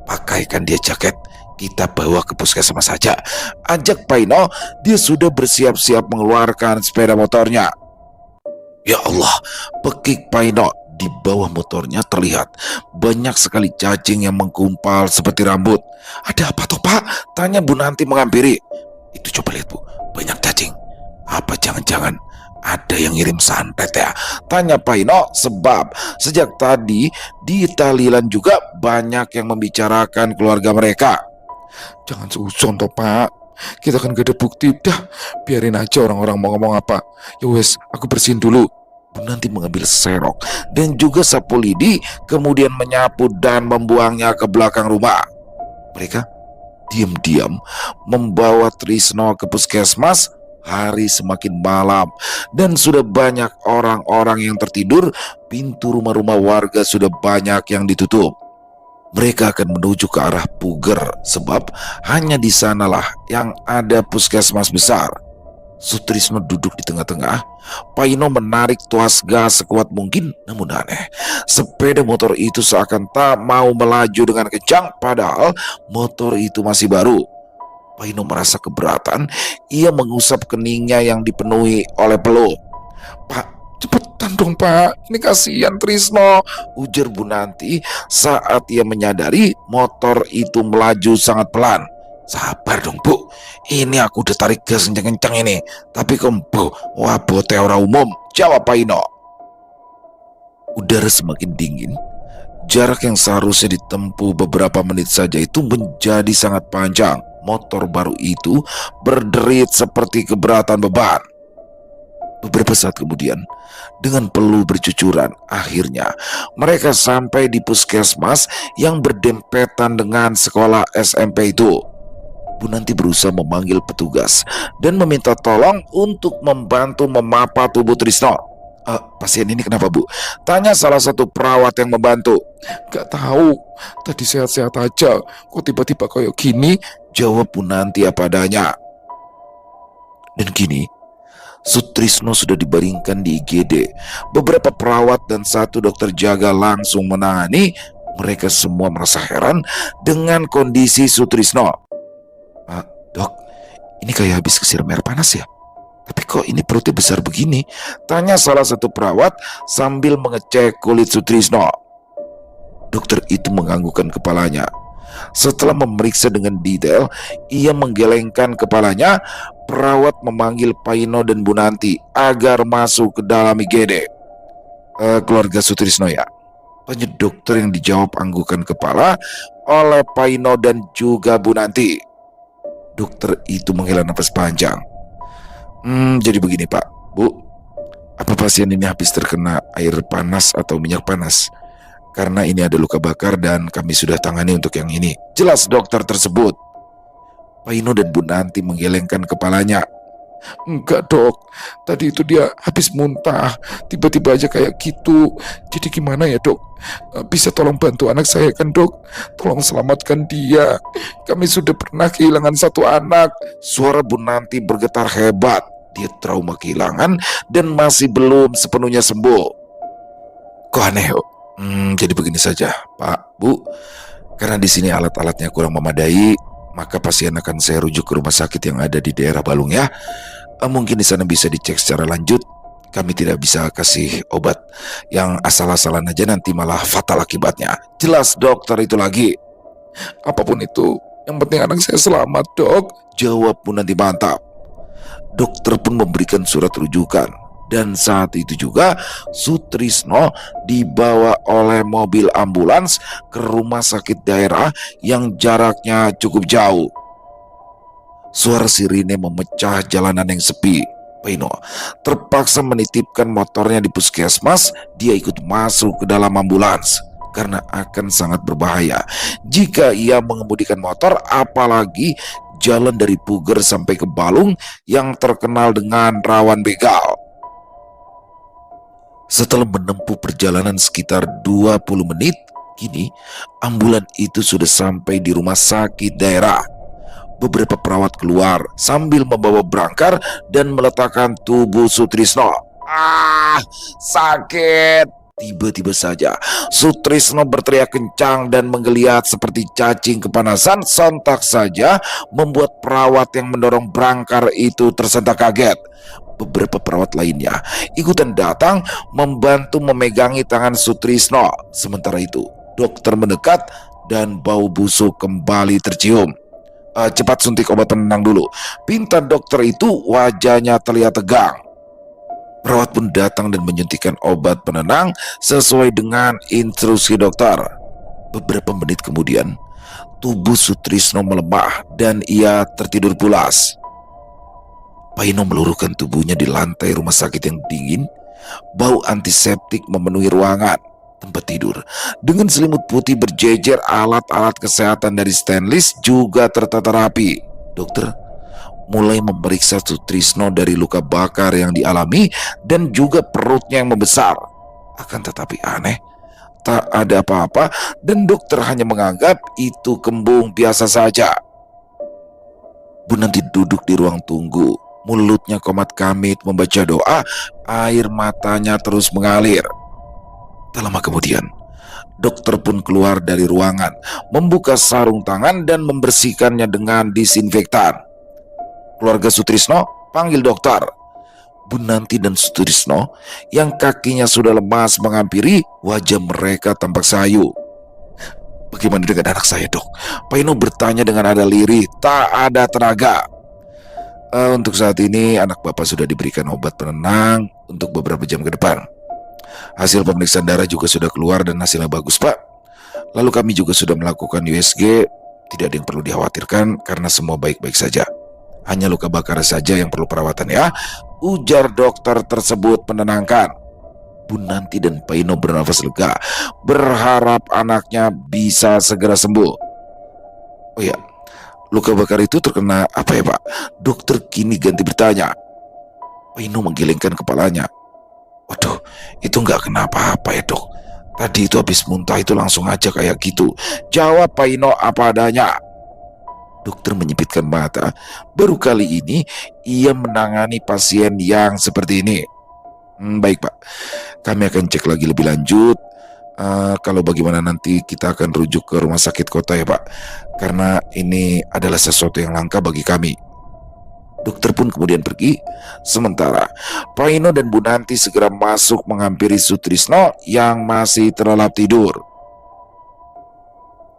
Pakaikan dia jaket, kita bawa ke puskesmas saja, ajak Paino. Dia sudah bersiap-siap mengeluarkan sepeda motornya. Ya Allah, pekik Paino. Di bawah motornya terlihat banyak sekali cacing yang menggumpal seperti rambut. Ada apa toh Pak? Tanya Bu Nanti menghampiri. Itu coba lihat Bu, banyak cacing. Apa jangan-jangan ada yang ngirim santet ya? Tanya Paino, sebab sejak tadi di Thailand juga banyak yang membicarakan keluarga mereka. Jangan seuzon toh Pak, kita kan gak ada bukti. Dah, biarin aja orang-orang mau ngomong apa. Ya wes, aku bersihin dulu. Bu Nanti mengambil serok dan juga sapu lidi, kemudian menyapu dan membuangnya ke belakang rumah. Mereka diam-diam membawa Trisno ke puskesmas. Hari semakin malam dan sudah banyak orang-orang yang tertidur. Pintu rumah-rumah warga sudah banyak yang ditutup. Mereka akan menuju ke arah Puger, sebab hanya di sanalah yang ada puskesmas besar. Sutrisno duduk di tengah-tengah. Paino menarik tuas gas sekuat mungkin, namun aneh, sepeda motor itu seakan tak mau melaju dengan kencang, padahal motor itu masih baru. Paino merasa keberatan. Ia mengusap keningnya yang dipenuhi oleh peluk. Pak, cepetan dong Pak, ini kasihan Trisno, ujar Bu Nanti saat ia menyadari motor itu melaju sangat pelan. Sabar dong Bu, ini aku udah tarik gas kencang-kencang ini. Tapi kembo, wah bote ora umum, jawab Paino. Udara semakin dingin. Jarak yang seharusnya ditempuh beberapa menit saja itu menjadi sangat panjang. Motor baru itu berderit seperti keberatan beban. Beberapa saat kemudian, dengan peluh bercucuran, akhirnya mereka sampai di puskesmas yang berdempetan dengan sekolah SMP itu. Bu Nanti berusaha memanggil petugas dan meminta tolong untuk membantu memapa tubuh Trisno. Pasien ini kenapa Bu? Tanya salah satu perawat yang membantu. Gak tahu, tadi sehat-sehat aja, kok tiba-tiba kayak gini, jawab Bu Nanti apa adanya. Dan kini Sutrisno sudah dibaringkan di IGD. Beberapa perawat dan satu dokter jaga langsung menangani. Mereka semua merasa heran dengan kondisi Sutrisno. Dok, ini kayak habis kesiram air panas ya? Tapi kok ini perutnya besar begini? Tanya salah satu perawat sambil mengecek kulit Sutrisno. Dokter itu menganggukkan kepalanya. Setelah memeriksa dengan detail, ia menggelengkan kepalanya. Perawat memanggil Paino dan Bu Nanti agar masuk ke dalam IGD. Keluarga Sutrisno ya? Tanya dokter yang dijawab anggukan kepala oleh Paino dan juga Bu Nanti. Dokter itu menghela nafas panjang. Jadi begini Pak, Bu, apa pasien ini habis terkena air panas atau minyak panas? Karena ini ada luka bakar dan kami sudah tangani untuk yang ini, jelas dokter tersebut. Paino dan Bu Nanti menggelengkan kepalanya. Enggak dok, tadi itu dia habis muntah, tiba-tiba aja kayak gitu. Jadi gimana ya dok? Bisa tolong bantu anak saya kan dok? Tolong selamatkan dia. Kami sudah pernah kehilangan satu anak. Suara Bu Nanti bergetar hebat. Dia trauma kehilangan dan masih belum sepenuhnya sembuh. Kok aneh yuk? Jadi begini saja Pak, Bu. Karena di sini alat-alatnya kurang memadai, maka pasien akan saya rujuk ke rumah sakit yang ada di daerah Balung ya. Mungkin di sana bisa dicek secara lanjut. Kami tidak bisa kasih obat yang asal-asalan aja, nanti malah fatal akibatnya. Jelas dokter itu lagi. Apapun itu, yang penting anak saya selamat dok, jawab Bu Nanti mantap. Dokter pun memberikan surat rujukan. Dan saat itu juga Sutrisno dibawa oleh mobil ambulans ke rumah sakit daerah yang jaraknya cukup jauh. Suara sirine memecah jalanan yang sepi. Paino terpaksa menitipkan motornya di puskesmas. Dia ikut masuk ke dalam ambulans karena akan sangat berbahaya jika ia mengemudikan motor, apalagi jalan dari Puger sampai ke Balung yang terkenal dengan rawan begal. Setelah menempuh perjalanan sekitar 20 menit, kini ambulan itu sudah sampai di rumah sakit daerah. Beberapa perawat keluar sambil membawa brangkar dan meletakkan tubuh Sutrisno. Sakit, Tiba-tiba saja Sutrisno berteriak kencang dan menggeliat seperti cacing kepanasan. Sontak saja membuat perawat yang mendorong Brangkar itu tersentak kaget. Beberapa perawat lainnya ikutan datang membantu memegangi tangan Sutrisno. Sementara itu dokter mendekat dan bau busuk kembali tercium. Cepat suntik obat penenang dulu, pinta dokter itu. Wajahnya terlihat tegang. Perawat pun datang dan menyuntikkan obat penenang sesuai dengan instruksi dokter. Beberapa menit kemudian, tubuh Sutrisno melemah dan ia tertidur pulas. Paino meluruhkan tubuhnya di lantai rumah sakit yang dingin. Bau antiseptik memenuhi ruangan tempat tidur. Dengan selimut putih berjejer, alat-alat kesehatan dari stainless juga tertata rapi. Dokter mulai memeriksa Sutrisno dari luka bakar yang dialami dan juga perutnya yang membesar. Akan tetapi aneh, tak ada apa-apa dan dokter hanya menganggap itu kembung biasa saja. Bu Nanti duduk di ruang tunggu, mulutnya komat kamit membaca doa, air matanya terus mengalir. Tak lama kemudian, dokter pun keluar dari ruangan, membuka sarung tangan dan membersihkannya dengan disinfektan. Keluarga Sutrisno, panggil dokter. Bu Nanti dan Sutrisno yang kakinya sudah lemas menghampiri. Wajah mereka tampak sayu. Bagaimana dengan anak saya, dok? Paino bertanya dengan nada lirih, tak ada tenaga. Untuk saat ini anak bapak sudah diberikan obat penenang untuk beberapa jam ke depan. Hasil pemeriksaan darah juga sudah keluar dan hasilnya bagus, Pak. Lalu kami juga sudah melakukan USG. Tidak ada yang perlu dikhawatirkan karena semua baik-baik saja. Hanya luka bakar saja yang perlu perawatan ya, ujar dokter tersebut menenangkan. Bu Nanti dan Paino bernafas lega, berharap anaknya bisa segera sembuh. Oh ya, luka bakar itu terkena apa ya, Pak? Dokter kini ganti bertanya. Paino menggelengkan kepalanya. Waduh, itu nggak kena apa-apa ya, dok. Tadi itu habis muntah itu langsung aja kayak gitu, jawab Paino apa adanya. Dokter menyipitkan mata. Baru kali ini ia menangani pasien yang seperti ini. Baik, Pak, kami akan cek lagi lebih lanjut. Kalau bagaimana nanti kita akan rujuk ke rumah sakit kota ya, Pak, karena ini adalah sesuatu yang langka bagi kami. Dokter pun kemudian pergi. Sementara Paino dan Bu Nanti segera masuk menghampiri Sutrisno yang masih terlelap tidur.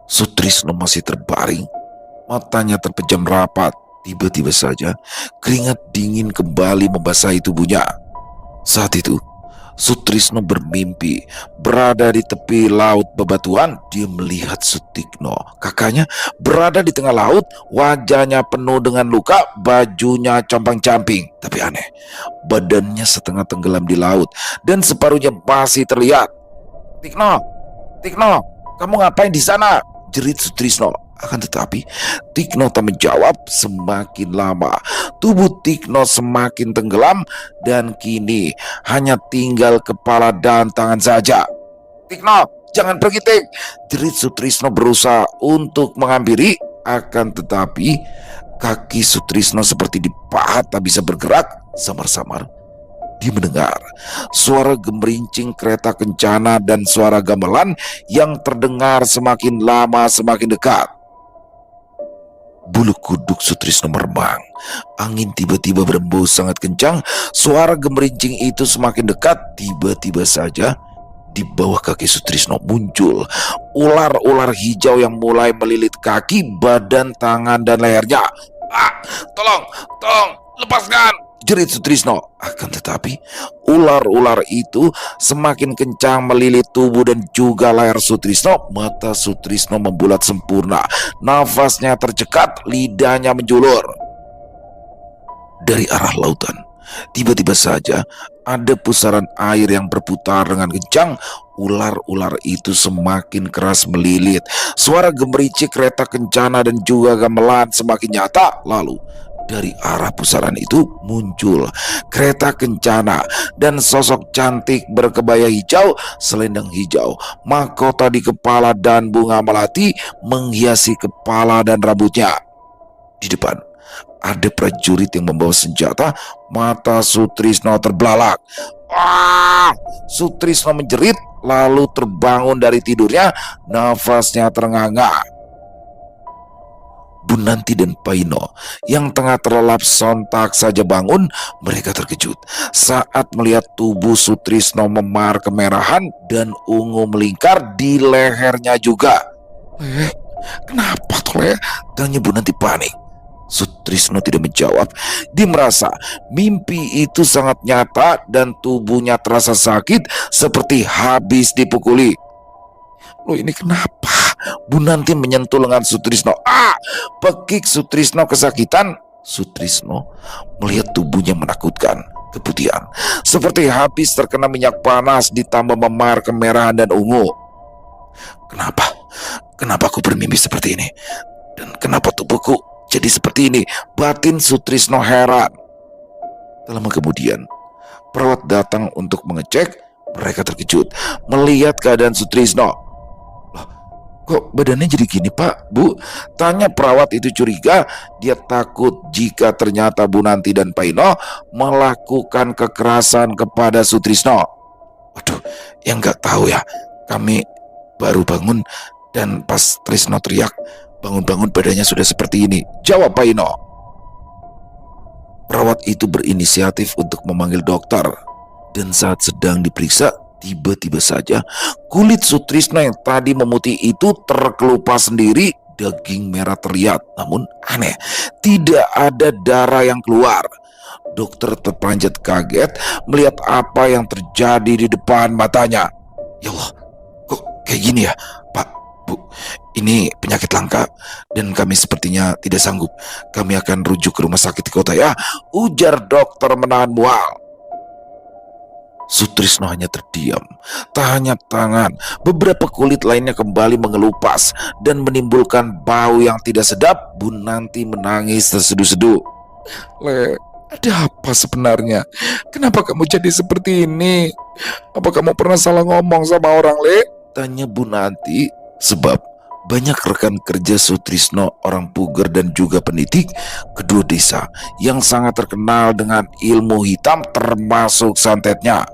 Sutrisno masih terbaring, matanya terpejam rapat. Tiba-tiba saja keringat dingin kembali membasahi tubuhnya. Saat itu Sutrisno bermimpi berada di tepi laut bebatuan. Dia melihat Sutikno, kakaknya, berada di tengah laut. Wajahnya penuh dengan luka, bajunya compang-camping. Tapi aneh, badannya setengah tenggelam di laut dan separuhnya masih terlihat. Tikno, Tikno, kamu ngapain di sana? Jerit Sutrisno. Akan tetapi Tikno tak menjawab. Semakin lama tubuh Tikno semakin tenggelam dan kini hanya tinggal kepala dan tangan saja. Tikno, jangan pergi, Tik, jerit Sutrisno berusaha untuk menghampiri. Akan tetapi kaki Sutrisno seperti dipahat, tak bisa bergerak. Samar-samar dia mendengar suara gemerincing kereta kencana dan suara gamelan yang terdengar semakin lama semakin dekat. Bulu kuduk Sutrisno meremang. Angin tiba-tiba berembus sangat kencang. Suara gemerincing itu semakin dekat. Tiba-tiba saja di bawah kaki Sutrisno muncul ular-ular hijau yang mulai melilit kaki, badan, tangan, dan lehernya. Tolong, lepaskan, jerit Sutrisno. Akan tetapi ular-ular itu semakin kencang melilit tubuh dan juga leher Sutrisno. Mata Sutrisno membulat sempurna, nafasnya tercekat, lidahnya menjulur. Dari arah lautan, tiba-tiba saja ada pusaran air yang berputar dengan kencang. Ular-ular itu semakin keras melilit. Suara gemericik kereta kencana dan juga gamelan semakin nyata. Lalu dari arah pusaran itu muncul kereta kencana dan sosok cantik berkebaya hijau, selendang hijau, mahkota di kepala dan bunga melati menghiasi kepala dan rambutnya. Di depan Ada prajurit yang membawa senjata. Mata Sutrisno terbelalak. Ah! Sutrisno menjerit lalu terbangun dari tidurnya, nafasnya terengah-engah. Bunanti dan Paino yang tengah terlelap sontak saja bangun. Mereka terkejut saat melihat tubuh Sutrisno memar kemerahan dan ungu melingkar di lehernya juga. Kenapa toh, tanya Bunanti panik. Sutrisno tidak menjawab. Dia merasa mimpi itu sangat nyata dan tubuhnya terasa sakit seperti habis dipukuli. Loh, ini kenapa? Bunanti menyentuh lengan Sutrisno. Pekik Sutrisno kesakitan. Sutrisno melihat tubuhnya menakutkan, keputihan, seperti habis terkena minyak panas ditambah memar kemerahan dan ungu. Kenapa aku bermimpi seperti ini? Dan kenapa tubuhku jadi seperti ini? Batin Sutrisno heran. Tak lama kemudian, perawat datang untuk mengecek. Mereka terkejut melihat keadaan Sutrisno. Kok badannya jadi gini, Pak, Bu? Tanya perawat itu curiga. Dia takut jika ternyata Bunanti dan Paino melakukan kekerasan kepada Sutrisno. Waduh, yang nggak tahu ya. Kami baru bangun dan pas Trisno teriak, bangun-bangun badannya sudah seperti ini, jawab Paino. Perawat itu berinisiatif untuk memanggil dokter. Dan saat sedang diperiksa, tiba-tiba saja kulit Sutrisno yang tadi memutih itu terkelupas sendiri. Daging merah terlihat, namun aneh, tidak ada darah yang keluar. Dokter terperanjat kaget melihat apa yang terjadi di depan matanya. Ya Allah, kok kayak gini ya, Pak, Bu? Ini penyakit langka dan kami sepertinya tidak sanggup. Kami akan rujuk ke rumah sakit di kota ya, ujar dokter menahan mual. Sutrisno hanya terdiam, tahannya tangan. Beberapa kulit lainnya kembali mengelupas dan menimbulkan bau yang tidak sedap. Bunanti menangis terseduh-seduh. Le, ada apa sebenarnya? Kenapa kamu jadi seperti ini? Apa kamu pernah salah ngomong sama orang, Le? Tanya Bunanti. Sebab banyak rekan kerja Sutrisno, orang puger dan juga pendidik kedua desa yang sangat terkenal dengan ilmu hitam termasuk santetnya.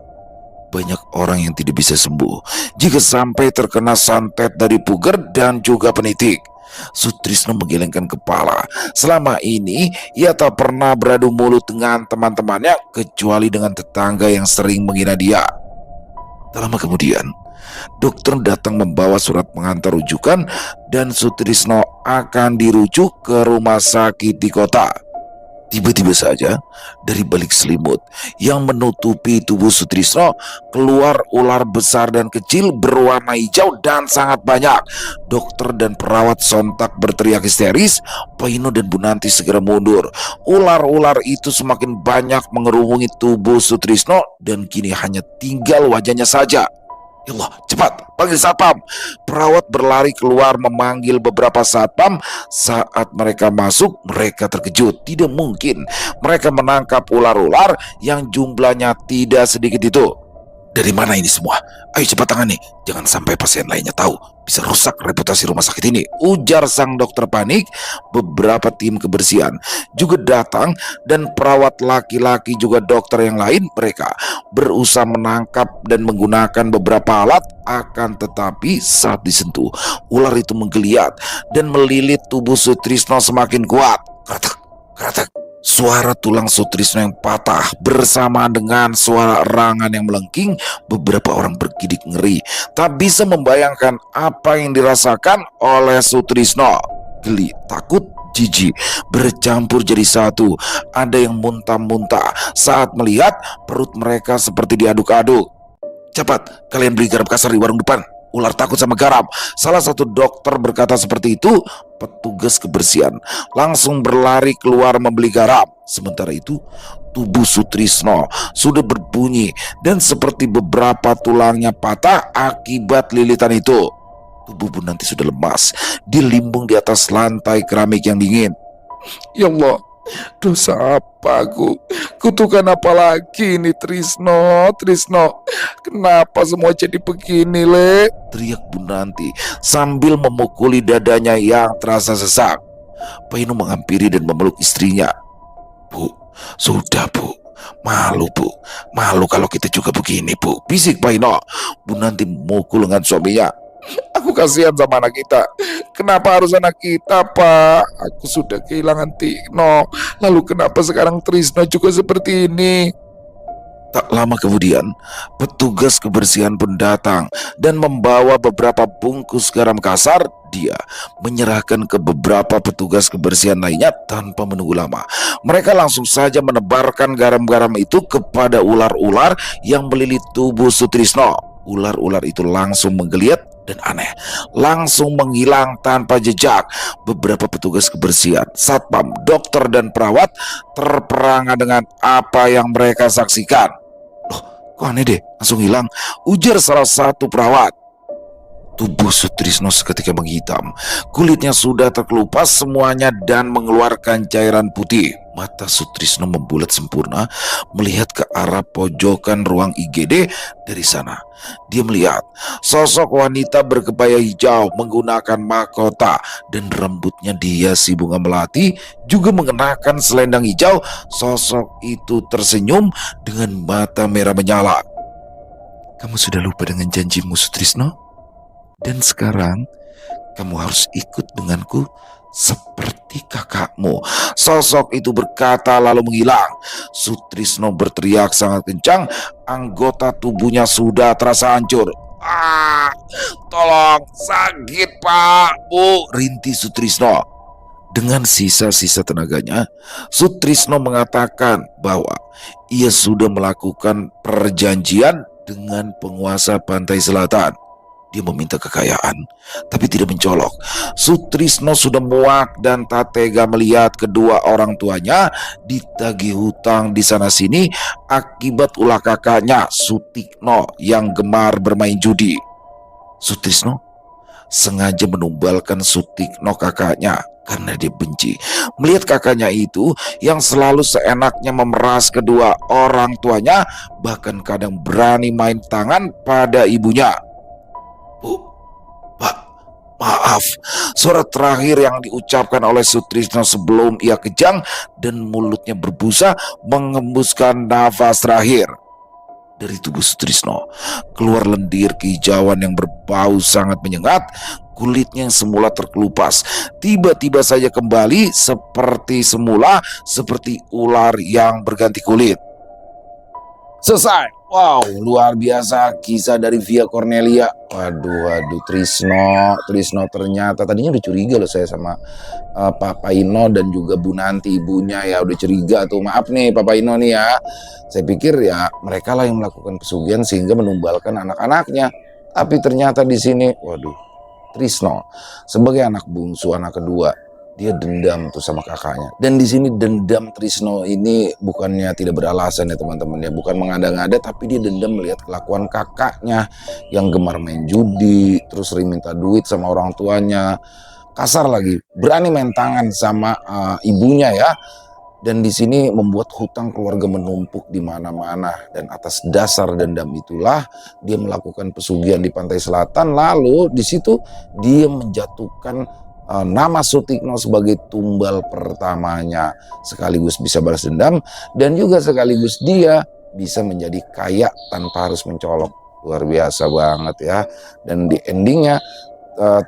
Banyak orang yang tidak bisa sembuh jika sampai terkena santet dari puger dan juga pendidik. Sutrisno menggelengkan kepala. Selama ini ia tak pernah beradu mulut dengan teman-temannya kecuali dengan tetangga yang sering menghina dia. Tak lama kemudian, dokter datang membawa surat pengantar rujukan dan Sutrisno akan dirujuk ke rumah sakit di kota. Tiba-tiba saja dari balik selimut yang menutupi tubuh Sutrisno keluar ular besar dan kecil berwarna hijau dan sangat banyak. Dokter dan perawat sontak berteriak histeris. Paino dan Bunanti segera mundur. Ular-ular itu semakin banyak mengerumuni tubuh Sutrisno dan kini hanya tinggal wajahnya saja. Ya Allah, cepat, panggil satpam. Perawat berlari keluar memanggil beberapa satpam. Saat mereka masuk, mereka terkejut. Tidak mungkin mereka menangkap ular-ular yang jumlahnya tidak sedikit itu. Dari mana ini semua? Ayo cepat tangani, jangan sampai pasien lainnya tahu. Bisa rusak reputasi rumah sakit ini, ujar sang dokter panik. Beberapa tim kebersihan juga datang dan perawat laki-laki juga dokter yang lain. Mereka berusaha menangkap dan menggunakan beberapa alat. Akan tetapi saat disentuh, ular itu menggeliat dan melilit tubuh Sutrisno semakin kuat. Kratak, kratak. Suara tulang Sutrisno yang patah bersamaan dengan suara erangan yang melengking. Beberapa orang bergidik ngeri, tak bisa membayangkan apa yang dirasakan oleh Sutrisno. Geli, takut, jijik bercampur jadi satu. Ada yang muntah-muntah saat melihat perut mereka seperti diaduk-aduk. Cepat, kalian beli garam kasar di warung depan. Ular takut sama garam. Salah satu dokter berkata seperti itu. Petugas kebersihan langsung berlari keluar membeli garam. Sementara itu, tubuh Sutrisno sudah berbunyi dan seperti beberapa tulangnya patah akibat lilitan itu. Tubuh Bunanti sudah lemas, dilimbung di atas lantai keramik yang dingin. Ya Allah, dosa apa aku? Kutukan apa lagi ini, Trisno? Kenapa semua jadi begini, Le? Teriak Bunanti sambil memukuli dadanya yang terasa sesak. Pak Ino menghampiri dan memeluk istrinya. Bu, sudah bu, malu bu, malu kalau kita juga begini bu, bisik Pak Ino. Bu Nanti memukul lengan suaminya. Aku kasihan sama anak kita. Kenapa harus anak kita, Pak? Aku sudah kehilangan Tino. Lalu kenapa sekarang Trisno juga seperti ini? Tak lama kemudian, petugas kebersihan pun datang dan membawa beberapa bungkus garam kasar. Dia menyerahkan ke beberapa petugas kebersihan lainnya tanpa menunggu lama. Mereka langsung saja menebarkan garam-garam itu kepada ular-ular yang melilit tubuh Sutrisno. Ular-ular itu langsung menggeliat dan aneh, langsung menghilang tanpa jejak. Beberapa petugas kebersihan, satpam, dokter, dan perawat terperangah dengan apa yang mereka saksikan. Loh, kok aneh deh, langsung hilang, ujar salah satu perawat. Tubuh Sutrisno seketika menghitam. Kulitnya sudah terkelupas semuanya dan mengeluarkan cairan putih. Mata Sutrisno membulat sempurna melihat ke arah pojokan ruang IGD. Dari sana dia melihat sosok wanita berkebaya hijau menggunakan mahkota dan rambutnya dihiasi bunga melati, juga mengenakan selendang hijau. Sosok itu tersenyum dengan mata merah menyala. Kamu sudah lupa dengan janjimu, Sutrisno? Dan sekarang kamu harus ikut denganku seperti kakakmu. Sosok itu berkata lalu menghilang. Sutrisno berteriak sangat kencang. Anggota tubuhnya sudah terasa hancur. Ah, tolong, sakit Pak, Bu, rintih Sutrisno. Dengan sisa-sisa tenaganya, Sutrisno mengatakan bahwa ia sudah melakukan perjanjian dengan penguasa pantai selatan. Dia meminta kekayaan, tapi tidak mencolok. Sutrisno sudah muak dan tak tega melihat kedua orang tuanya ditagih hutang di sana-sini akibat ulah kakaknya, Sutikno, yang gemar bermain judi. Sutrisno sengaja menumbalkan Sutikno, kakaknya, karena dia benci melihat kakaknya itu yang selalu seenaknya memeras kedua orang tuanya, bahkan kadang berani main tangan pada ibunya. Bu, Pak, maaf. Suara terakhir yang diucapkan oleh Sutrisno sebelum ia kejang dan mulutnya berbusa mengembuskan nafas terakhir. Dari tubuh Sutrisno keluar lendir kehijauan yang berbau sangat menyengat. Kulitnya yang semula terkelupas tiba-tiba saja kembali seperti semula, seperti ular yang berganti kulit. Selesai. Wow, luar biasa kisah dari Via Cornelia. Waduh, Trisno ternyata tadinya udah curiga loh saya sama Papa Ino dan juga Bu Nanti, ibunya ya udah curiga tuh. Maaf nih Papa Ino nih ya. Saya pikir ya mereka lah yang melakukan pesugihan sehingga menumbalkan anak-anaknya. Tapi ternyata di sini, waduh, Trisno sebagai anak bungsu, anak kedua, dia dendam tuh sama kakaknya. Dan di sini dendam Trisno ini bukannya tidak beralasan ya teman-teman ya, bukan mengada-ngada, tapi dia dendam melihat kelakuan kakaknya yang gemar main judi, terus sering minta duit sama orang tuanya, kasar lagi, berani main tangan sama ibunya ya. Dan di sini membuat hutang keluarga menumpuk di mana-mana, dan atas dasar dendam itulah dia melakukan pesugihan di pantai selatan. Lalu di situ dia menjatuhkan nama Sutikno sebagai tumbal pertamanya, sekaligus bisa balas dendam dan juga sekaligus dia bisa menjadi kaya tanpa harus mencolok. Luar biasa banget ya. Dan di endingnya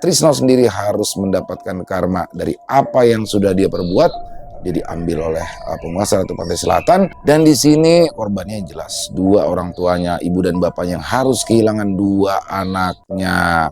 Trisno sendiri harus mendapatkan karma dari apa yang sudah dia perbuat. Dia diambil oleh penguasa Ratu Pantai Selatan, dan di sini korbannya jelas dua orang tuanya, ibu dan bapaknya, yang harus kehilangan dua anaknya.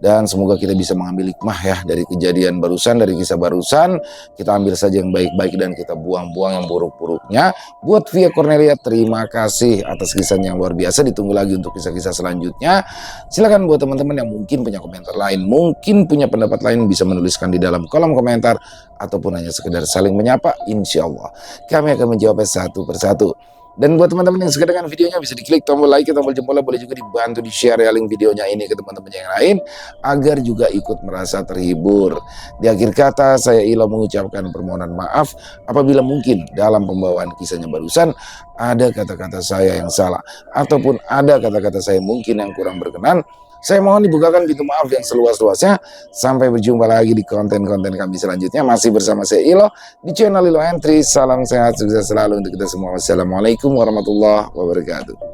Dan semoga kita bisa mengambil hikmah ya dari kejadian barusan, dari kisah barusan. Kita ambil saja yang baik-baik dan kita buang-buang yang buruk-buruknya. Buat Via Cornelia, terima kasih atas kisahnya yang luar biasa. Ditunggu lagi untuk kisah-kisah selanjutnya. Silakan buat teman-teman yang mungkin punya komentar lain, mungkin punya pendapat lain, bisa menuliskan di dalam kolom komentar, ataupun hanya sekedar saling menyapa. Insya Allah kami akan menjawabnya satu persatu. Dan buat teman-teman yang suka dengan videonya, bisa diklik tombol like, tombol jempol, boleh juga dibantu di share ya link videonya ini ke teman-teman yang lain agar juga ikut merasa terhibur. Di akhir kata, saya Ilo mengucapkan permohonan maaf apabila mungkin dalam pembawaan kisahnya barusan ada kata-kata saya yang salah, ataupun ada kata-kata saya mungkin yang kurang berkenan. Saya mohon dibukakan pintu maaf yang seluas-luasnya. Sampai berjumpa lagi di konten-konten kami selanjutnya. Masih bersama saya Ilo di channel Ilo Entry. Salam sehat, sukses selalu untuk kita semua. Wassalamualaikum warahmatullahi wabarakatuh.